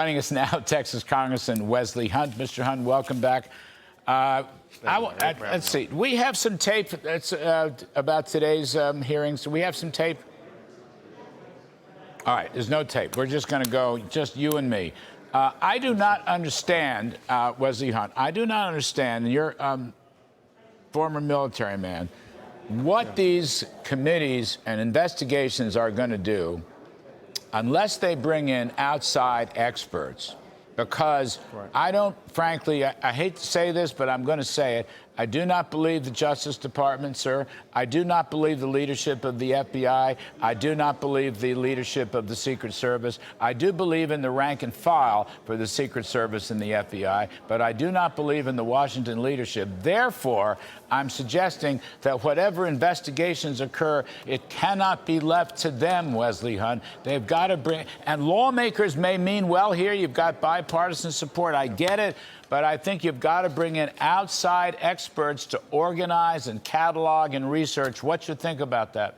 Joining us now, Texas Congressman Wesley Hunt. Mr. Hunt, welcome back. Let's see. We have some tape that's about today's hearings. Do we have some tape? All right, there's no tape. We're just going to go, just you and me. I do not understand, Wesley Hunt, I do not understand, and you're former military man, what these committees and investigations are going to do unless they bring in outside experts. Because I don't, frankly, I hate to say this, but I'm going to say it. I do not believe the Justice Department, sir. I do not believe the leadership of the FBI. I do not believe the leadership of the Secret Service. I do believe in the rank and file for the Secret Service and the FBI, but I do not believe in the Washington leadership. Therefore, I'm suggesting that whatever investigations occur, it cannot be left to them, Wesley Hunt. They've got to bring, and lawmakers may mean well here. You've got bipartisan support. I get it. But I think you've got to bring in outside experts to organize and catalog and research. What you think about that?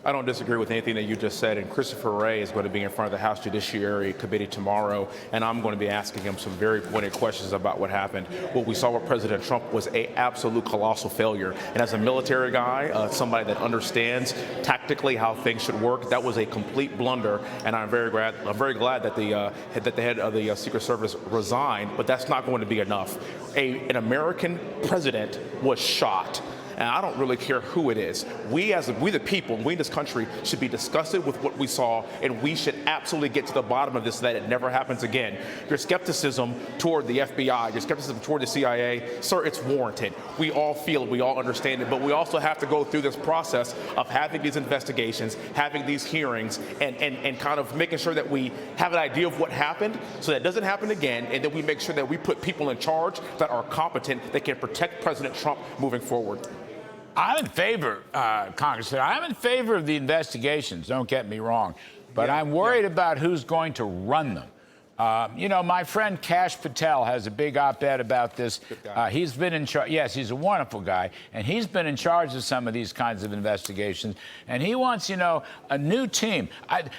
I don't disagree with anything that you just said, and Christopher Wray is going to be in front of the House Judiciary Committee tomorrow, and I'm going to be asking him some very pointed questions about what happened. What we saw with President Trump was an absolute colossal failure, and as a military guy, somebody that understands tactically how things should work, that was a complete blunder, and I'm very glad that the head of the Secret Service resigned, but that's not going to be enough. An American president was shot. And I don't really care who it is. We the people, we in this country should be disgusted with what we saw, and we should absolutely get to the bottom of this so that it never happens again. Your skepticism toward the FBI, your skepticism toward the CIA, sir, it's warranted. We all feel it, we all understand it, but we also have to go through this process of having these investigations, having these hearings, and kind of making sure that we have an idea of what happened so that it doesn't happen again, and then we make sure that we put people in charge that are competent, that can protect President Trump moving forward. I'm in favor, Congressman. I'm in favor of the investigations, don't get me wrong. But I'm worried about who's going to run them. You know, my friend Kash Patel has a big op-ed about this. He's been in charge. Yes, he's a wonderful guy. And he's been in charge of some of these kinds of investigations. And he wants, you know, a new team.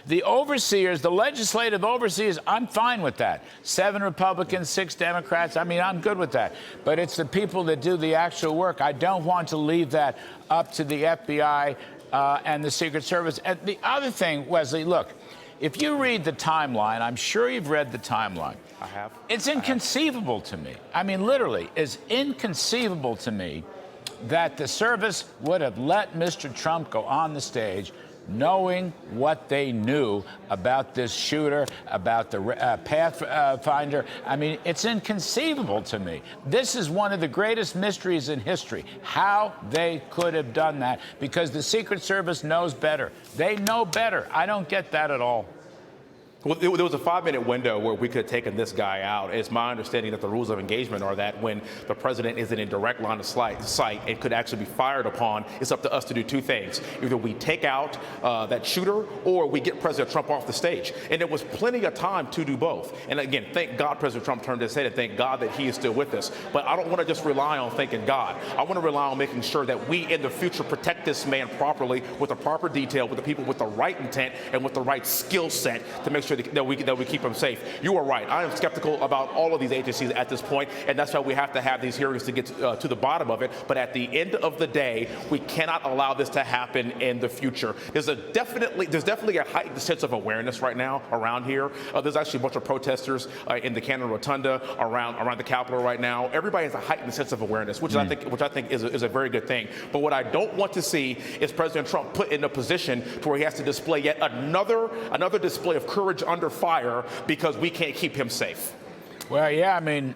The overseers, the legislative overseers, I'm fine with that. 7 Republicans, 6 Democrats. I mean, I'm good with that. But it's the people that do the actual work. I don't want to leave that up to the FBI and the Secret Service. And the other thing, Wesley, look. If you read the timeline, I'm sure you've read the timeline. I have. It's inconceivable to me. I mean, literally, it's inconceivable to me that the service would have let Mr. Trump go on the stage knowing what they knew about this shooter, about the Pathfinder. I mean, it's inconceivable to me. This is one of the greatest mysteries in history, how they could have done that, because the Secret Service knows better. They know better. I don't get that at all. Well, there was a 5-minute window where we could have taken this guy out. It's my understanding that the rules of engagement are that when the president isn't in direct line of sight and could actually be fired upon, it's up to us to do 2 things. Either we take out that shooter or we get President Trump off the stage. And there was plenty of time to do both. And again, thank God President Trump turned his head, and thank God that he is still with us. But I don't want to just rely on thanking God. I want to rely on making sure that we in the future protect this man properly, with the proper detail, with the people with the right intent and with the right skill set to make sure that we keep them safe. You are right. I am skeptical about all of these agencies at this point, and that's why we have to have these hearings to get to the bottom of it. But at the end of the day, we cannot allow this to happen in the future. There's definitely a heightened sense of awareness right now around here. There's actually a bunch of protesters in the Cannon Rotunda around the Capitol right now. Everybody has a heightened sense of awareness, which I think is a very good thing. But what I don't want to see is President Trump put in a position to where he has to display yet another display of courage under fire because we can't keep him safe. Well, yeah, I mean,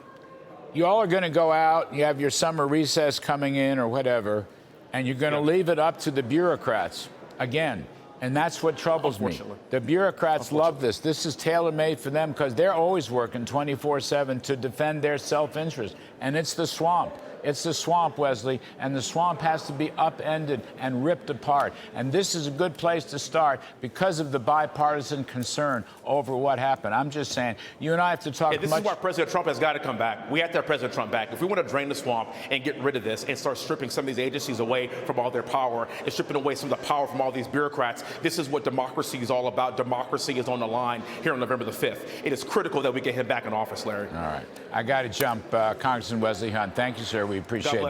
you all are going to go out, you have your summer recess coming in or whatever, and you're going to leave it up to the bureaucrats again. And that's what troubles me. The bureaucrats love this. This is tailor-made for them because they're always working 24/7 to defend their self-interest. And it's the swamp. It's the swamp, Wesley, and the swamp has to be upended and ripped apart. And this is a good place to start because of the bipartisan concern over what happened. I'm just saying, you and I have to talk This is why President Trump has got to come back. We have to have President Trump back. If we want to drain the swamp and get rid of this and start stripping some of these agencies away from all their power and stripping away some of the power from all these bureaucrats, this is what democracy is all about. Democracy is on the line here on November the 5th. It is critical that we get him back in office, Larry. All right. I got to jump. Congressman Wesley Hunt, thank you, sir. We appreciate it.